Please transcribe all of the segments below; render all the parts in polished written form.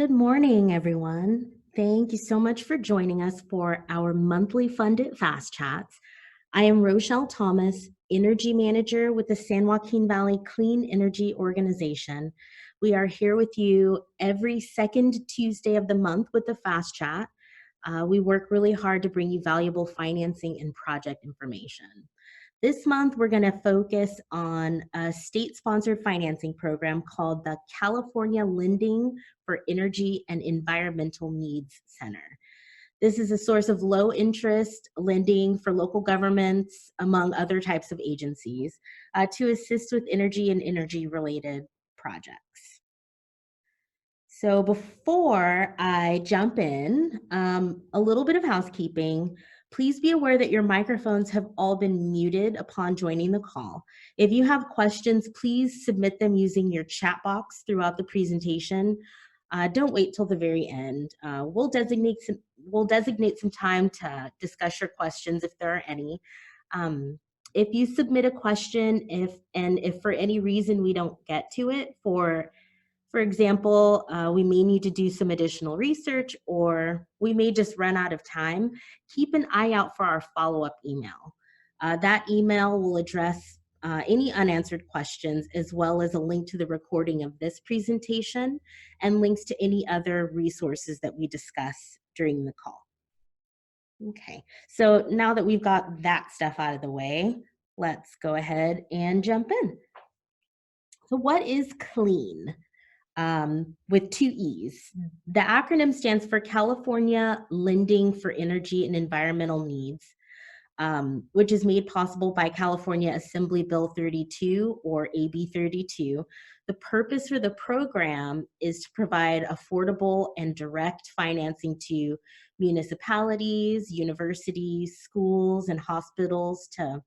Good morning, everyone. Thank you so much for joining us for our monthly Funded Fast Chats. I am Rochelle Thomas, Energy Manager with the San Joaquin Valley Clean Energy Organization. We are here with you every second Tuesday of the month with the Fast Chat. We work really hard to bring you valuable financing and project information. This month, we're going to focus on a state-sponsored financing program called the California Lending for Energy and Environmental Needs Center. This is a source of low-interest lending for local governments, among other types of agencies, to assist with energy and energy-related projects. So before I jump in, a little bit of housekeeping. Please be aware that your microphones have all been muted upon joining the call. If you have questions, please submit them using your chat box throughout the presentation. Don't wait till the very end. We'll designate some time to discuss your questions if there are any. If you submit a question, if for any reason we don't get to it, for example, we may need to do some additional research or we may just run out of time, keep an eye out for our follow-up email. That email will address any unanswered questions, as well as a link to the recording of this presentation and links to any other resources that we discuss during the call. Okay, so now that we've got that stuff out of the way, let's go ahead and jump in. So what is CLEEN? With two E's. The acronym stands for California Lending for Energy and Environmental Needs, which is made possible by California Assembly Bill 32 or AB 32. The purpose for the program is to provide affordable and direct financing to municipalities, universities, schools, and hospitals to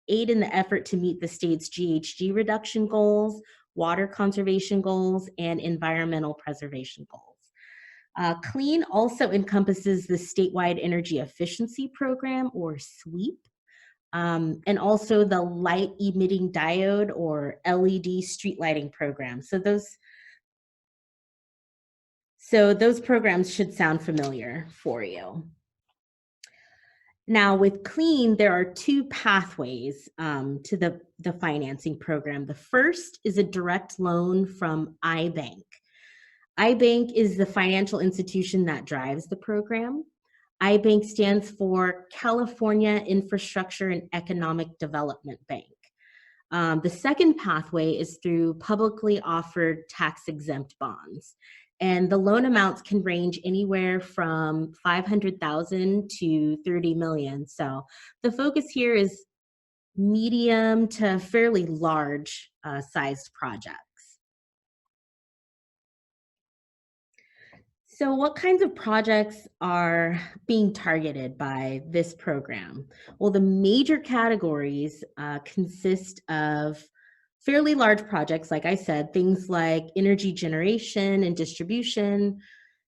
aid in the effort to meet the state's GHG reduction goals, water conservation goals, and environmental preservation goals. CLEEN also encompasses the statewide energy efficiency program, or SWEEP, and also the light emitting diode, or LED street lighting program. So those programs should sound familiar for you. Now with CLEEN, there are two pathways to the financing program. The first is a direct loan from IBank. IBank is the financial institution that drives the program. IBank stands for California Infrastructure and Economic Development Bank. The second pathway is through publicly offered tax-exempt bonds. And the loan amounts can range anywhere from $500,000 to $30 million. So the focus here is medium to fairly large sized projects. So what kinds of projects are being targeted by this program? Well, the major categories consist of fairly large projects, like I said, things like energy generation and distribution,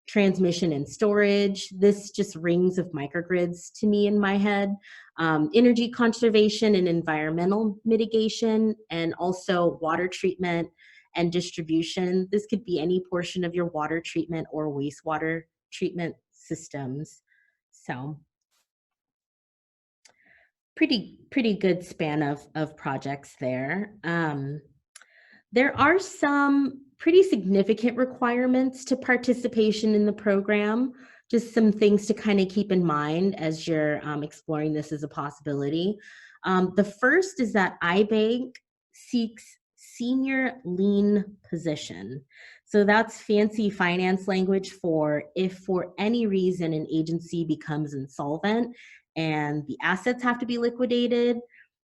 transmission and storage. This just rings of microgrids to me in my head. Energy conservation and environmental mitigation, and also water treatment and distribution. This could be any portion of your water treatment or wastewater treatment systems. So pretty good span of projects there. There are some pretty significant requirements to participation in the program, just some things to kind of keep in mind as you're exploring this as a possibility. The first is that IBank seeks senior lien position. So that's fancy finance language for if for any reason an agency becomes insolvent and the assets have to be liquidated.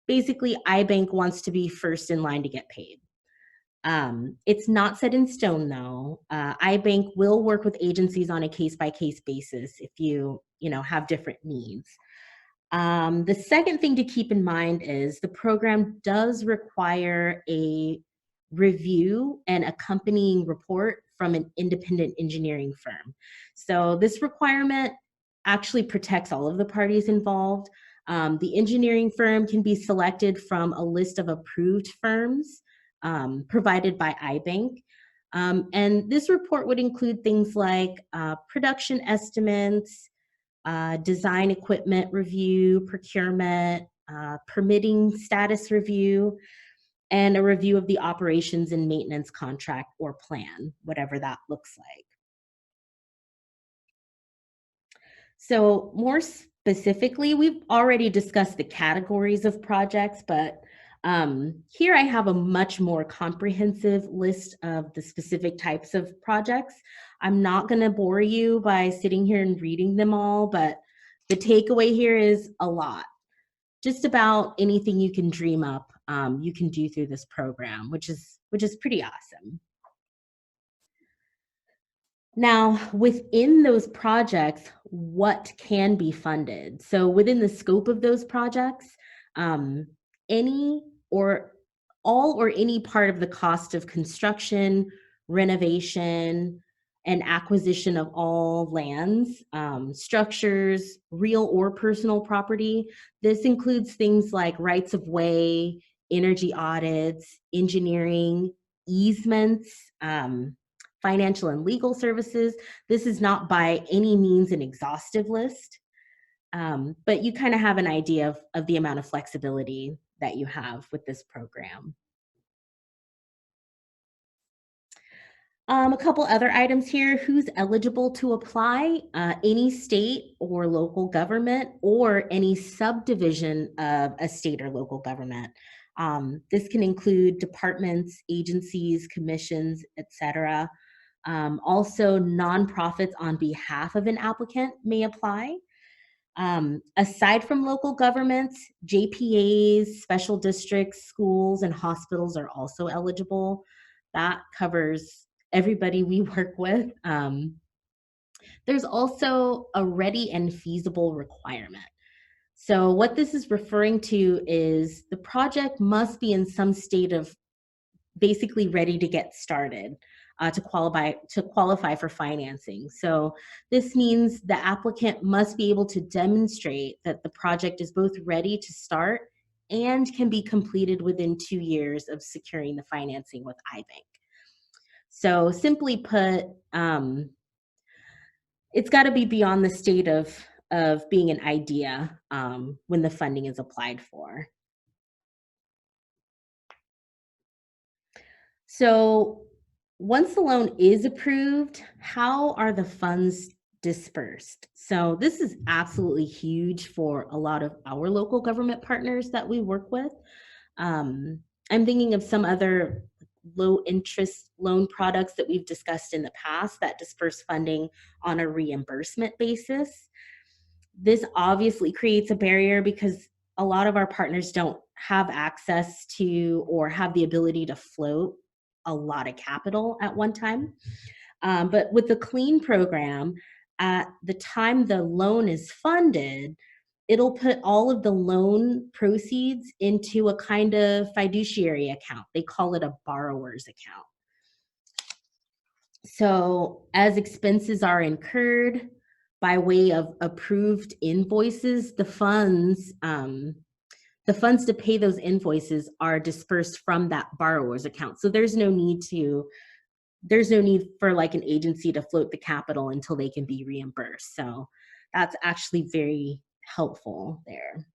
Basically, IBank wants to be first in line to get paid. It's not set in stone, though. IBank will work with agencies on a case-by-case basis if you have different needs. The second thing to keep in mind is the program does require a review and accompanying report from an independent engineering firm. So this requirement actually protects all of the parties involved. The engineering firm can be selected from a list of approved firms provided by IBank. And this report would include things like production estimates, design equipment review, procurement, permitting status review, and a review of the operations and maintenance contract or plan, whatever that looks like. So more specifically, we've already discussed the categories of projects, but here I have a much more comprehensive list of the specific types of projects. I'm not going to bore you by sitting here and reading them all, but the takeaway here is a lot. Just about anything you can dream up, you can do through this program, which is pretty awesome. Now, within those projects, what can be funded? So within the scope of those projects, um, any or all or any part of the cost of construction, renovation, and acquisition of all lands, structures, real or personal property. This includes things like rights of way, energy audits, engineering, easements, financial and legal services. This is not by any means an exhaustive list, but you kind of have an idea of the amount of flexibility that you have with this program. A couple other items here. Who's eligible to apply? Any state or local government or any subdivision of a state or local government. This can include departments, agencies, commissions, etc. Also, nonprofits on behalf of an applicant may apply. Aside from local governments, JPAs, special districts, schools, and hospitals are also eligible. That covers everybody we work with. There's also a ready and feasible requirement. So what this is referring to is the project must be in some state of basically ready to get started to qualify for financing. So this means the applicant must be able to demonstrate that the project is both ready to start and can be completed within 2 years of securing the financing with IBank. So simply put, it's got to be beyond the state of being an idea when the funding is applied for. So once the loan is approved, how are the funds dispersed? So this is absolutely huge for a lot of our local government partners that we work with. I'm thinking of some other low interest loan products that we've discussed in the past that disperse funding on a reimbursement basis. This obviously creates a barrier because a lot of our partners don't have access to or have the ability to float a lot of capital at one time. But with the CLEEN program, at the time the loan is funded, it'll put all of the loan proceeds into a kind of fiduciary account. They call it a borrower's account. So as expenses are incurred by way of approved invoices, the funds to pay those invoices are dispersed from that borrower's account. So there's no need for like an agency to float the capital until they can be reimbursed. So that's actually very helpful there.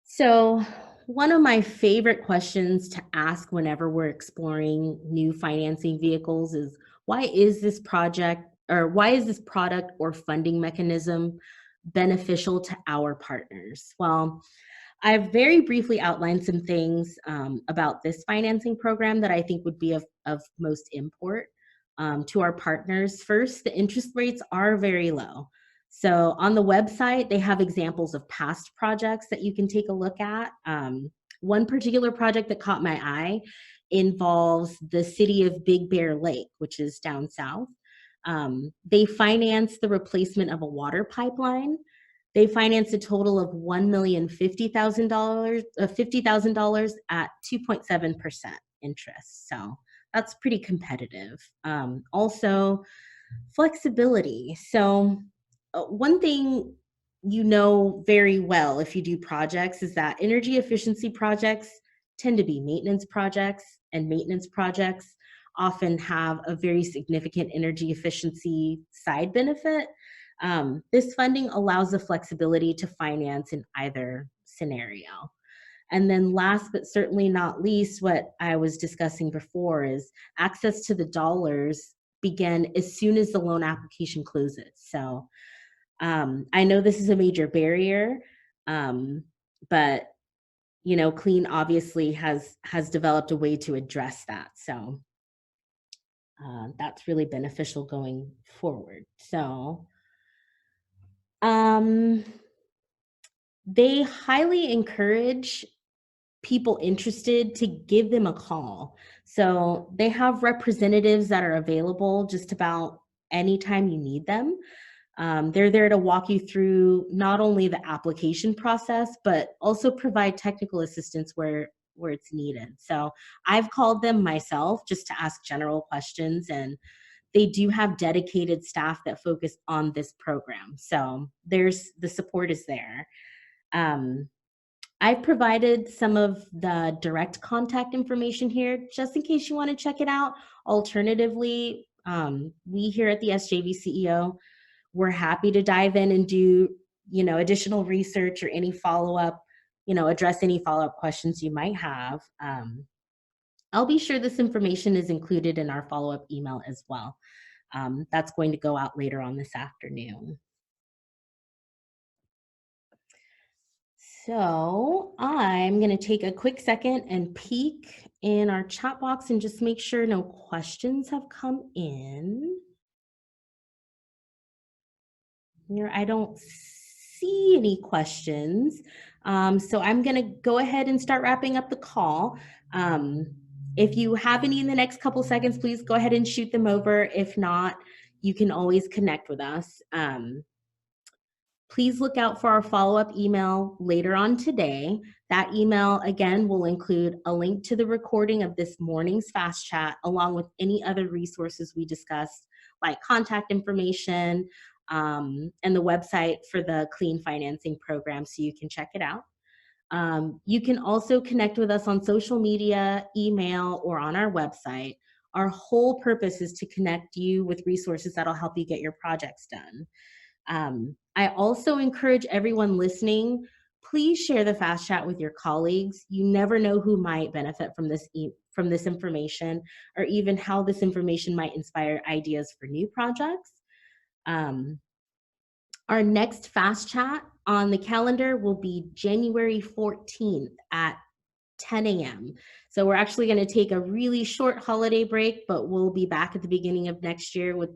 So one of my favorite questions to ask whenever we're exploring new financing vehicles is why is this product or funding mechanism beneficial to our partners? Well, I've very briefly outlined some things about this financing program that I think would be of most import to our partners. First, the interest rates are very low. So on the website, they have examples of past projects that you can take a look at. One particular project that caught my eye involves the city of Big Bear Lake, which is down south. They financed the replacement of a water pipeline. They financed a total of $1,050,000 at 2.7% interest. So that's pretty competitive. Also, flexibility. So one thing you know very well if you do projects is that energy efficiency projects tend to be maintenance projects, and maintenance projects often have a very significant energy efficiency side benefit. This funding allows the flexibility to finance in either scenario. And then last but certainly not least, what I was discussing before is access to the dollars begin as soon as the loan application closes. So I know this is a major barrier, um, but CLEEN obviously has developed a way to address that. So that's really beneficial going forward. So um, they highly encourage people interested to give them a call. So they have representatives that are available just about anytime you need them. They're there to walk you through not only the application process, but also provide technical assistance where it's needed. So I've called them myself just to ask general questions, and they do have dedicated staff that focus on this program. So there's the support is there. Um, I've provided some of the direct contact information here just in case you want to check it out. Alternatively, we here at the SJVCEO, we're happy to dive in and do, additional research or any follow-up, address any follow-up questions you might have. I'll be sure this information is included in our follow-up email as well. That's going to go out later on this afternoon. So I'm going to take a quick second and peek in our chat box and just make sure no questions have come in. Here, I don't see any questions. So I'm going to go ahead and start wrapping up the call. If you have any in the next couple seconds, please go ahead and shoot them over. If not, you can always connect with us. Please look out for our follow-up email later on today. That email, again, will include a link to the recording of this morning's Fast Chat, along with any other resources we discussed, like contact information, and the website for the CLEEN financing program, so you can check it out. You can also connect with us on social media, email, or on our website. Our whole purpose is to connect you with resources that'll help you get your projects done. I also encourage everyone listening, please share the Fast Chat with your colleagues. You never know who might benefit from this information, or even how this information might inspire ideas for new projects. Our next Fast Chat on the calendar will be January 14th at 10 a.m. So we're actually going to take a really short holiday break, but we'll be back at the beginning of next year with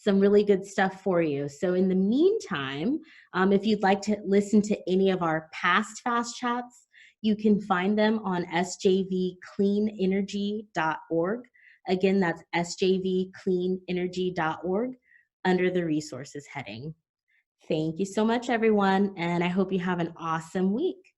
some really good stuff for you. So in the meantime, if you'd like to listen to any of our past Fast Chats, you can find them on sjvcleanenergy.org. Again, that's sjvcleanenergy.org under the resources heading. Thank you so much, everyone, and I hope you have an awesome week.